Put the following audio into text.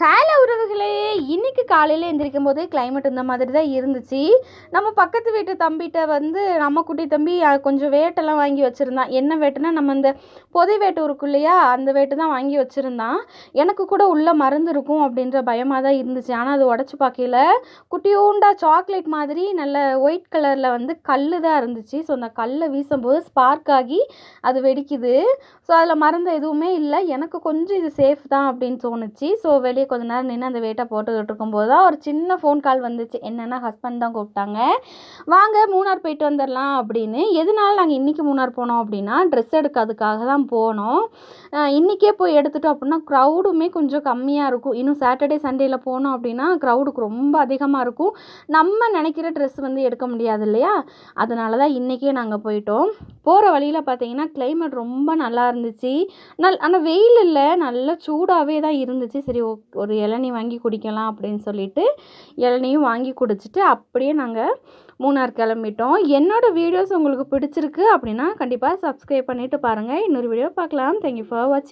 Hello உறவுகளே, இன்னைக்கு காலையில் எந்திரிக்கும்போது கிளைமேட் இந்த மாதிரி தான் இருந்துச்சு. நம்ம பக்கத்து வீட்டு தம்பிகிட்ட நம்ம குட்டி தம்பி கொஞ்சம் வேட்டெல்லாம் வாங்கி வச்சுருந்தான். என்ன வேட்டுனா, நம்ம இந்த பொதி வேட்டு இருக்கும் இல்லையா, அந்த வேட்டு தான் வாங்கி வச்சுருந்தான். எனக்கு கூட உள்ளே மருந்து இருக்கும் அப்படின்ற பயமாக தான் இருந்துச்சு. ஆனால் அது உடச்சி பார்க்கையில் குட்டியூண்டா சாக்லேட் மாதிரி நல்ல ஒயிட் கலரில் கல் தான் இருந்துச்சு. ஸோ அந்த கல்லை வீசும்போது ஸ்பார்க் ஆகி அது வெடிக்குது. ஸோ அதில் மருந்து எதுவுமே இல்லை. எனக்கு கொஞ்சம் இது சேஃப் தான் அப்படின்னு தோணுச்சு. ஸோ வெளியே கொஞ்ச நேரம் நின்று அந்த வேட்டை போட்டுக்கிட்டு இருக்கும்போது தான் ஒரு சின்ன ஃபோன் கால் வந்துச்சு. என்னென்னா ஹஸ்பண்ட் தான் கூப்பிட்டாங்க, வாங்க மூணார் போயிட்டு வந்துடலாம் அப்படின்னு. எதனால நாங்கள் இன்றைக்கி மூணார் போனோம் அப்படின்னா, ட்ரெஸ் எடுக்கிறதுக்காக தான் போனோம். இன்றைக்கே போய் எடுத்துட்டோம் அப்படின்னா க்ரௌடுமே கொஞ்சம் கம்மியாக இருக்கும். இன்னும் சாட்டர்டே சண்டேயில் போனோம் அப்படின்னா க்ரௌடுக்கு ரொம்ப அதிகமாக இருக்கும். நம்ம நினைக்கிற ட்ரெஸ் எடுக்க முடியாது இல்லையா, அதனால தான் இன்றைக்கே நாங்கள் போயிட்டோம். போகிற வழியில் பார்த்தீங்கன்னா கிளைமேட் ரொம்ப நல்லா இருந்துச்சு. ஆனால் வெயில் இல்லை, நல்ல சூடாகவே தான் இருந்துச்சு. சரி ஒரு இளநீ வாங்கி குடிக்கலாம் அப்படின்னு சொல்லிட்டு இளநியும் வாங்கி குடிச்சிட்டு அப்படியே நாங்கள் மூணார் கிளம்பிட்டோம். என்னோடய வீடியோஸ் உங்களுக்கு பிடிச்சிருக்கு அப்படின்னா கண்டிப்பாக சப்ஸ்கிரைப் பண்ணிவிட்டு பாருங்கள். இன்னொரு வீடியோ பார்க்கலாம். தேங்க்யூ ஃபார் வாட்சிங்.